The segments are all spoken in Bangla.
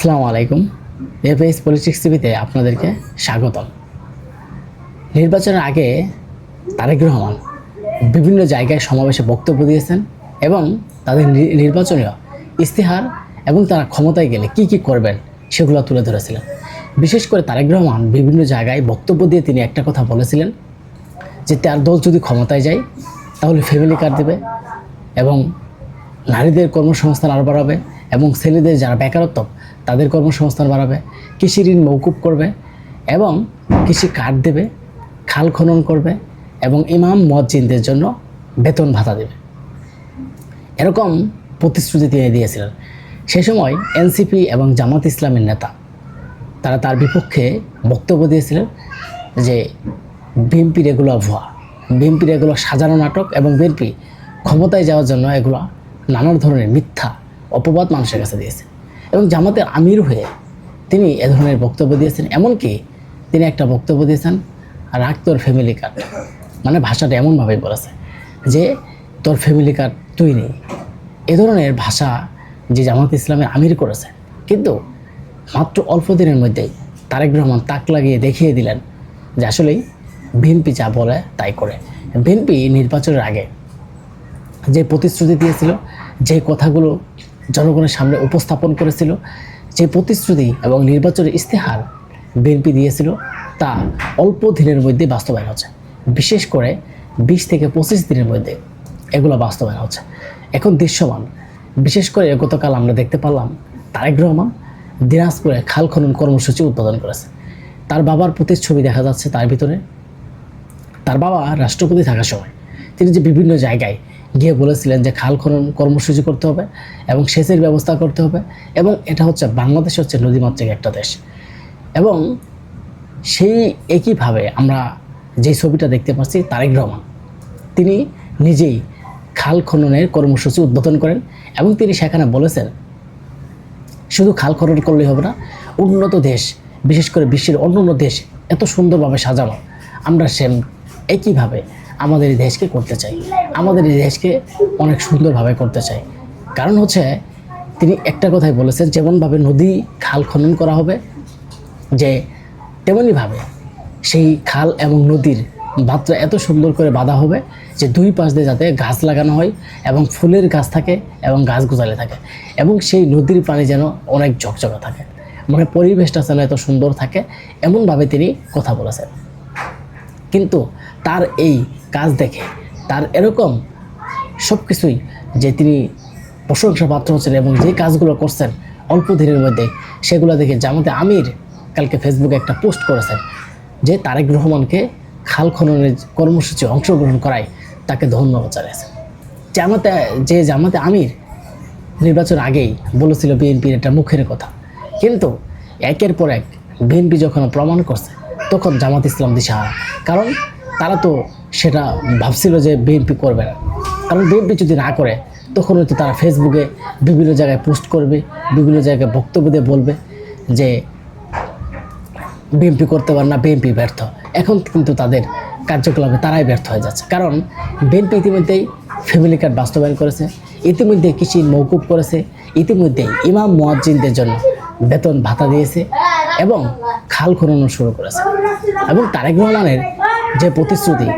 আসসালামু আলাইকুম। এফএস পলিটিক্স টিভিতে আপনাদেরকে স্বাগতম। নির্বাচনের আগে তারেক রহমান বিভিন্ন জায়গায় সমাবেশে বক্তব্য দিয়েছেন এবং তাদের নির্বাচনীয় ইস্তেহার এবং তারা ক্ষমতায় গেলে কি কি করবেন সেগুলো তুলে ধরেছিলেন। বিশেষ করে তারেক রহমান বিভিন্ন জায়গায় বক্তব্য দিয়ে তিনি একটা কথা বলেছিলেন যে তার দল যদি ক্ষমতায় যায় তাহলে ফ্যামিলি কার্ড দেবে এবং নারীদের কর্মসংস্থান আরও বাড়াবে এবং ছেলেদের যারা বেকারত্ব তাদের কর্মসংস্থান বাড়াবে, কৃষি ঋণ মৌকুব করবে এবং কৃষি কার্ড দেবে, খাল খনন করবে এবং ইমাম মুয়াজ্জিনদের জন্য বেতন ভাতা দেবে। এরকম প্রতিশ্রুতি তিনি দিয়েছিলেন। সেই সময় এনসিপি এবং জামাত ইসলামের নেতা তারা তার বিপক্ষে বক্তব্য দিয়েছিলেন যে বিএনপির এগুলো ভুয়া, বিএনপির এগুলো সাজানো নাটক এবং বিএনপি ক্ষমতায় যাওয়ার জন্য এগুলো নানান ধরনের মিথ্যা অপবাদ মানুষের কাছে দিয়েছেন। এবং জামাতের আমির হয়ে তিনি এ ধরনের বক্তব্য দিয়েছেন। এমনকি তিনি একটা বক্তব্য দিয়েছেন, রাখ তোর ফ্যামিলি কার্ড, মানে ভাষাটা এমনভাবেই বলেছে যে তোর ফ্যামিলি কার্ড তুই নেই। এ ধরনের ভাষা যে জামাত ইসলামের আমির করেছে, কিন্তু মাত্র অল্প দিনের মধ্যেই তারেক রহমান তাক লাগিয়ে দেখিয়ে দিলেন যে আসলেই বিএনপি যা বলে তাই করে। বিএনপি নির্বাচনের আগে যে প্রতিশ্রুতি দিয়েছিল, যে কথাগুলো জনগণের সামনে উপস্থাপন করেছিল, যে প্রতিশ্রুতি এবং নির্বাচনের ইস্তেহার বিএনপি দিয়েছিল তা অল্প দিনের মধ্যে বাস্তবায়ন হচ্ছে। বিশেষ করে 20 থেকে 25 দিনের মধ্যে এগুলো বাস্তবায়ন হচ্ছে এখন দৃশ্যমান। বিশেষ করে গতকাল আমরা দেখতে পারলাম তারেক রহমান দিনাজপুরে খাল খনন কর্মসূচি উদ্বোধন করেছে। তার বাবার প্রতিচ্ছবি দেখা যাচ্ছে তার ভিতরে। তার বাবা রাষ্ট্রপতি থাকার সময় তিনি যে বিভিন্ন জায়গায় গিয়ে বলেছিলেন যে খাল খনন কর্মসূচি করতে হবে এবং সেচের ব্যবস্থা করতে হবে, এবং এটা হচ্ছে বাংলাদেশ হচ্ছে নদীমাতৃক একটা দেশ। এবং সেই একইভাবে আমরা যে ছবিটা দেখতে পাচ্ছি, তারেক রহমান তিনি নিজেই খাল খননের কর্মসূচি উদ্বোধন করেন এবং তিনি সেখানে বলেছেন শুধু খাল খনন করলেই হবে না, উন্নত দেশ, বিশেষ করে বিশ্বের অন্যান্য দেশ এত সুন্দরভাবে সাজানো, আমরা সেম একইভাবে আমাদের এই দেশকে করতে চাই, আমাদের এই দেশকে অনেক সুন্দরভাবে করতে চাই। কারণ হচ্ছে তিনি একটা কথাই বলেছেন, যেমনভাবে নদী খাল খনন করা হবে যে তেমনইভাবে সেই খাল এবং নদীর মাত্রা এত সুন্দর করে বাঁধা হবে যে দুই পাশ দিয়ে যাতে গাছ লাগানো হয় এবং ফুলের গাছ থাকে এবং গাছ গোছালে থাকে এবং সেই নদীর পানি যেন অনেক ঝকঝকে থাকে, মানে পরিবেশটা যেন এত সুন্দর থাকে, এমনভাবে তিনি কথা বলেছেন। কিন্তু তার এই কাজ দেখে, তার এরকম সব কিছুই যে তিনি প্রশংসা পাত্র হচ্ছেন এবং যে কাজগুলো করছেন অল্প দিনের মধ্যে, সেগুলো দেখে জামাতে আমির কালকে ফেসবুকে একটা পোস্ট করেছেন যে তারেক রহমানকে খাল খননের কর্মসূচি অংশগ্রহণ করায় তাকে ধন্যবাদ জানিয়েছেন। জামাতে আমির নির্বাচন আগেই বলেছিল বিএনপির এটা মুখের কথা, কিন্তু একের পর এক বিএনপি যখন প্রমাণ করছে তখন জামাত ইসলাম দিশাহারা। কারণ তারা তো সেটা ভাবছিল যে বিএনপি করবে না, কারণ বিএনপি যদি না করে তখন হয়তো তারা ফেসবুকে বিভিন্ন জায়গায় পোস্ট করবে, বিভিন্ন জায়গায় বক্তব্য দিয়ে বলবে যে বিএনপি করতে পারে না, বিএনপি ব্যর্থ। এখন কিন্তু তাদের কার্যকলাপে তারাই ব্যর্থ হয়ে যাচ্ছে, কারণ বিএনপি ইতিমধ্যেই ফ্যামিলি কার্ড বাস্তবায়ন করেছে, ইতিমধ্যে কৃষি মৌকুব করেছে, ইতিমধ্যেই ইমাম মুয়াজ্জিনদের জন্য বেতন ভাতা দিয়েছে এবং খাল খনন শুরু করেছে। এবং তারেক রহমানের যে প্রতিশ্রুতি,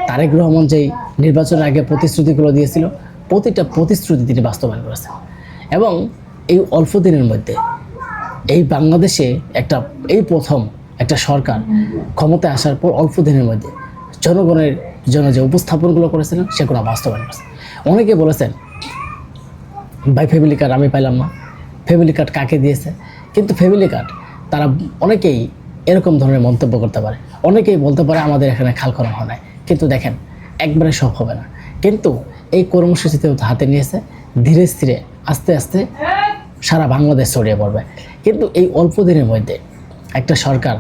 তারেক রহমান যেই নির্বাচনের আগে প্রতিশ্রুতিগুলো দিয়েছিল, প্রতিটা প্রতিশ্রুতি তিনি বাস্তবায়ন করেছেন। এবং এই অল্প দিনের মধ্যে এই বাংলাদেশে এই প্রথম একটা সরকার ক্ষমতায় আসার পর অল্প দিনের মধ্যে জনগণের জন্য যে উপস্থাপনগুলো করেছিলেন সেগুলো বাস্তবায়ন করেছে। অনেকে বলেছেন ভাই ফ্যামিলি কার্ড আমি পাইলাম না, ফ্যামিলি কার্ড কাকে দিয়েছে। কিন্তু ফ্যামিলি কার্ড তারা অনেকেই এরকম ধরনের মন্তব্য করতে পারে, অনেকেই বলতে পারে আমাদের এখানে খাল খনন হয় নাই, কিন্তু দেখেন একবারে সব হবে না। কিন্তু এই কর্মসূচিতেও হাতে নিয়েছে, ধীরে ধীরে আস্তে আস্তে সারা বাংলাদেশ ছড়িয়ে পড়বে। কিন্তু এই অল্প দিনের মধ্যে একটা সরকার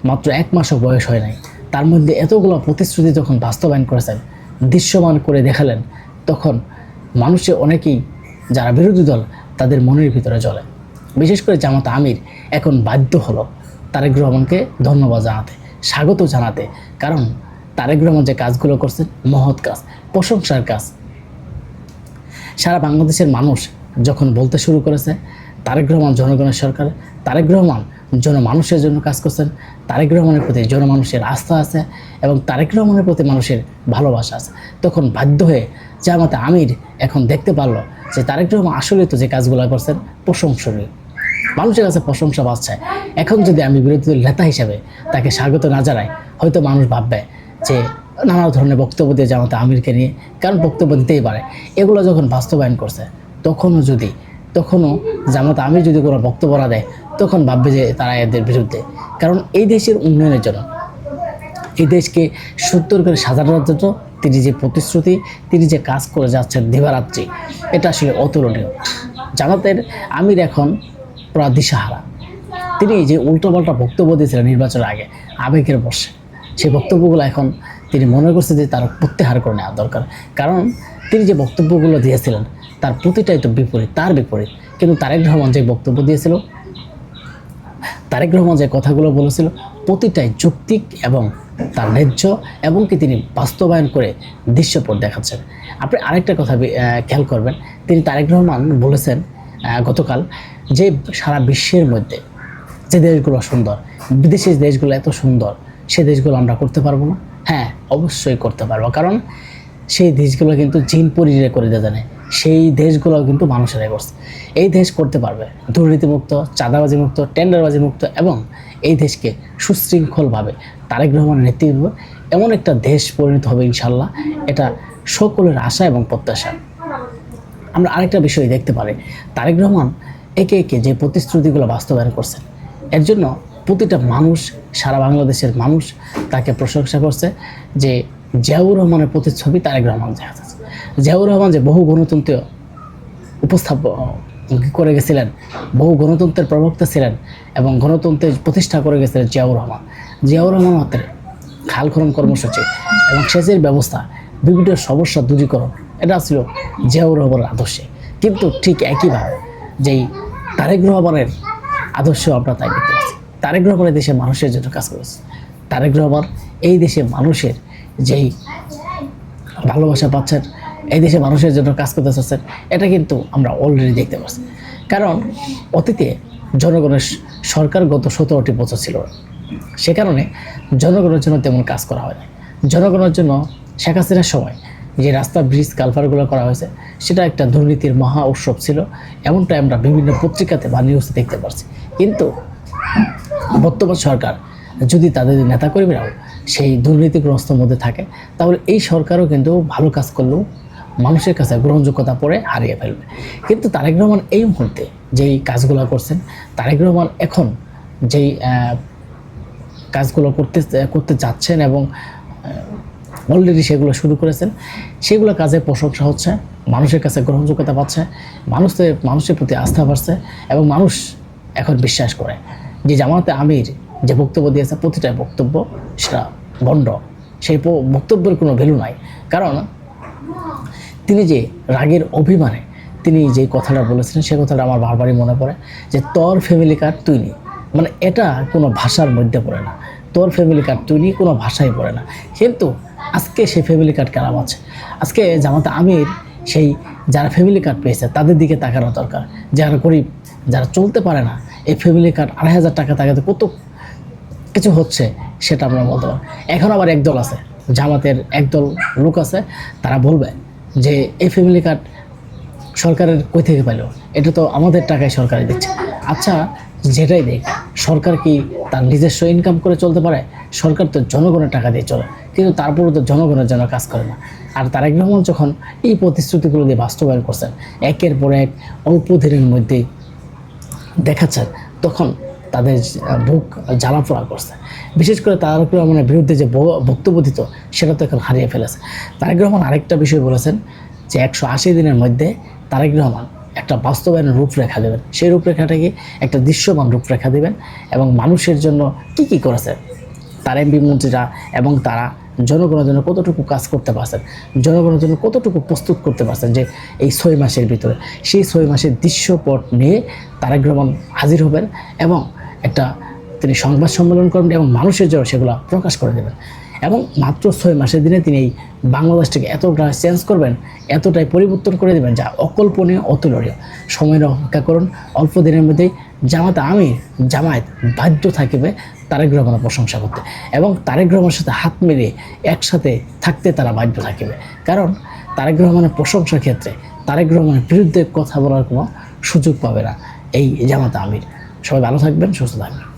মাত্র 1 মাসও বয়স হয় নাই, তার মধ্যে এতগুলো প্রতিশ্রুতি যখন বাস্তবায়ন করেছেন, দৃশ্যমান করে দেখালেন, তখন মানুষের অনেকেই যারা বিরোধী দল তাদের মনের ভিতরে জ্বলে। বিশেষ করে জামাত আমির এখন বাধ্য হলো তারেক রহমানকে ধন্যবাদ জানাতে, স্বাগত জানাতে, কারণ তারেক রহমান যে কাজগুলো করছেন মহৎ কাজ, প্রশংসার কাজ। সারা বাংলাদেশের মানুষ যখন বলতে শুরু করেছে তারেক রহমান জনগণের সরকার, তারেক রহমান জনমানুষের জন্য কাজ করছেন, তারেক রহমানের প্রতি জনমানুষের আস্থা আছে এবং তারেক রহমানের প্রতি মানুষের ভালোবাসা আছে। তখন বাধ্য হয়ে জামাতে আমির এখন দেখতে পারলো যে তারেক রহমান আসলে তো যে কাজগুলো করছেন প্রশংসনীয়, মানুষের কাছে প্রশংসা পাচ্ছে। এখন যদি আমি বিরোধী দল নেতা হিসেবে তাকে স্বাগত না জানাই, হয়তো মানুষ ভাববে যে নানা ধরনের বক্তব্য দিয়ে জামাতে আমিরকে নিয়ে, কারণ বক্তব্য দিতেই পারে। এগুলো যখন বাস্তবায়ন করছে তখনও জামাতে আমির যদি কোনো বক্তব্য না দেয়, তখন ভাববে যে তারা এদের বিরুদ্ধে। কারণ এই দেশের উন্নয়নের জন্য, এই দেশকে সুন্দর করে সাজানোর জন্য তিনি যে প্রতিশ্রুতি, তিনি যে কাজ করে যাচ্ছেন দিবারাত্রি, এটা আসলে অতুলনীয়। জামাতের আমির এখন পুরা দিশাহারা। তিনি যে উল্টোপাল্টা বক্তব্য দিয়েছিলেন নির্বাচনের আগে আবেগের বশে, সেই বক্তব্যগুলো এখন তিনি মনে করছে যে তার প্রত্যাহার করে নেওয়া দরকার। কারণ তিনি যে বক্তব্যগুলো দিয়েছিলেন তার প্রতিটাই তো বিপরীত, তার বিপরীত। কিন্তু তারেক রহমান যে বক্তব্য দিয়েছিল, তারেক রহমান যে কথাগুলো বলেছিল, প্রতিটাই যৌক্তিক এবং তার ন্যায্য, এবং কি তিনি বাস্তবায়ন করে দৃশ্যপট দেখাচ্ছেন। আপনি আরেকটা কথা খেয়াল করবেন, তিনি তারেক রহমান বলেছেন গতকাল যে সারা বিশ্বের মধ্যে যে দেশগুলো সুন্দর, বিদেশি দেশগুলো এত সুন্দর, সেই দেশগুলো আমরা করতে পারবো না? হ্যাঁ, অবশ্যই করতে পারবো। কারণ সেই দেশগুলো কিন্তু জিন পরিরে করে দিয়ে জানে, সেই দেশগুলো কিন্তু মানুষেরাই করছে। এই দেশ করতে পারবে দুর্নীতিমুক্ত, চাঁদাবাজি মুক্ত, টেন্ডারবাজি মুক্ত, এবং এই দেশকে সুশৃঙ্খলভাবে তারেক রহমানের নেতৃত্বে এমন একটা দেশ পরিণত হবে ইনশাল্লাহ। এটা সকলের আশা এবং প্রত্যাশা। আমরা আরেকটা বিষয় দেখতে পারি, তারেক রহমান একে একে যে প্রতিশ্রুতিগুলো বাস্তবায়ন করছেন, এর জন্য প্রতিটা মানুষ, সারা বাংলাদেশের মানুষ তাকে প্রশংসা করছে। যে জিয়াউর রহমানের প্রতিচ্ছবি তারেক রহমান দেখা যাচ্ছে। জিয়াউর রহমান যে বহু গণতন্ত্র উপস্থাপন করে গেছিলেন, বহু গণতন্ত্রের প্রবক্তা ছিলেন এবং গণতন্ত্রের প্রতিষ্ঠা করে গেছিলেন জিয়াউর রহমান হাতের খাল খনন কর্মসূচি এবং সেচের ব্যবস্থা, বিভিন্ন সমস্যা দূরীকরণ, এটা ছিল জিয়াউর রহমানের আদর্শে। কিন্তু ঠিক একইভাবে যেই তারেক রহমানের আদর্শ আমরা তাই দেখতে পাচ্ছি। তারেক রহমানের দেশের মানুষের জন্য কাজ করেছে। তারেক রহমান এই দেশের মানুষের যেই ভালোবাসা পাচ্ছেন, এই দেশের মানুষের জন্য কাজ করতে চাচ্ছেন, এটা কিন্তু আমরা অলরেডি দেখতে পাচ্ছি। কারণ অতীতে জনগণের সরকার গত 17টি বছর ছিল, সে কারণে জনগণের জন্য তেমন কাজ করা হয় না। জনগণের জন্য শেখ হাসিনার সময় যে রাস্তা, ব্রিজ, কালভারগুলো করা হয়েছে, সেটা একটা দুর্নীতির মহা উৎসব ছিল, এমনটাই আমরা বিভিন্ন পত্রিকাতে বা নিউজে দেখতে পাচ্ছি। কিন্তু বর্তমান সরকার যদি তাদের নেতাকর্মীরাও সেই দুর্নীতিগ্রস্ত মধ্যে থাকে, তাহলে এই সরকারও কিন্তু ভালো কাজ করলেও মানুষের কাছে গ্রহণযোগ্যতা পরে হারিয়ে ফেলবে। কিন্তু তারেক রহমান এই মুহূর্তে যেই কাজগুলো করছেন, তারেক রহমান এখন যেই কাজগুলো করতে যাচ্ছেন এবং অলরেডি সেগুলো শুরু করেছেন, সেগুলো কাজে প্রশংসা হচ্ছে, মানুষের কাছে গ্রহণযোগ্যতা পাচ্ছে, মানুষের প্রতি আস্থা বাড়ছে, এবং মানুষ এখন বিশ্বাস করে যে জামাতে আমির যে বক্তব্য দিয়েছে, প্রতিটা বক্তব্য সেটা ভণ্ড, সেই বক্তব্যের কোনো ভ্যালু নাই। কারণ তিনি যে রাগের অভিমানে তিনি যে কথাটা বলেছিলেন, সে কথাটা আমার বারবারই মনে পড়ে যে তোর ফ্যামিলি কার্ড তুই নি, মানে এটা কোনো ভাষার মধ্যে পড়ে না। তোর ফ্যামিলি কার্ড তুই নি কোনো ভাষায় পড়ে না। কিন্তু আজকে সেই ফ্যামিলি কার্ড কেন আছে? আজকে জামাতে আমির সেই যারা ফ্যামিলি কার্ড পেয়েছে তাদের দিকে তাকানো দরকার। যারা গরিব, যারা চলতে পারে না, এই ফ্যামিলি কার্ড 2,500 টাকা তাকাতে কত কিছু হচ্ছে সেটা আমরা বলতে পারি। এখন আবার একদল আছে, জামাতের একদল লোক আছে, তারা বলবে যে এই ফ্যামিলি কার্ড সরকারের কই থেকে পেল, এটা তো আমাদের টাকায় সরকারে দিচ্ছে। আচ্ছা, যেটাই দেখ, সরকার কি তার নিজস্ব ইনকাম করে চলতে পারে? সরকার তো জনগণের টাকা দিয়ে চলে, কিন্তু তারপরেও তো জনগণের জন্য কাজ করে না। আর তারেক রহমান যখন এই প্রতিশ্রুতিগুলো দিয়ে বাস্তবায়ন করছেন, একের পর এক অল্প দিনের মধ্যেই দেখাচ্ছেন, তখন তাদের বুক জ্বালাপোড়া করছে। বিশেষ করে তারেক রহমানের বিরুদ্ধে যে বক্তব্য দিত, সেটা তো এখন হারিয়ে ফেলেছে। তারেক রহমান আরেকটা বিষয় বলেছেন যে 180 দিনের মধ্যে তারেক রহমান একটা বাস্তবায়নের রূপরেখা দেবেন। সেই রূপরেখাটাকে একটা দৃশ্যমান রূপরেখা দেবেন এবং মানুষের জন্য কি কি করেছে তার এমপি মন্ত্রীরা, এবং তারা জনগণের জন্য কতটুকু কাজ করতে পারছেন, জনগণের জন্য কতটুকু প্রস্তুত করতে পারছেন যে এই 6 মাসের ভিতরে, সেই 6 মাসের দৃশ্যপট নিয়ে তারেক রহমান হাজির হবেন এবং একটা তিনি সংবাদ সম্মেলন করবেন এবং মানুষের জন্য সেগুলো প্রকাশ করে দেবেন। এবং মাত্র 6 মাসের দিনে তিনি এই বাংলাদেশটাকে এতটা চেঞ্জ করবেন, এতটাই পরিবর্তন করে দেবেন যা অকল্পনীয়, অতুলনীয়। সময়ের অপেক্ষা করুন, অল্প দিনের মধ্যেই জামায়াত বাধ্য থাকিবে তারেক রহমানের প্রশংসা করতে এবং তারেক রহমানের সাথে হাত মিলিয়ে একসাথে থাকতে তারা বাধ্য থাকিবে। কারণ তারেক রহমানের প্রশংসার ক্ষেত্রে তারেক রহমানের বিরুদ্ধে কথা বলার কোনো সুযোগ পাবে না এই জামায়াত আমির। সবাই ভালো থাকবেন, সুস্থ থাকবেন।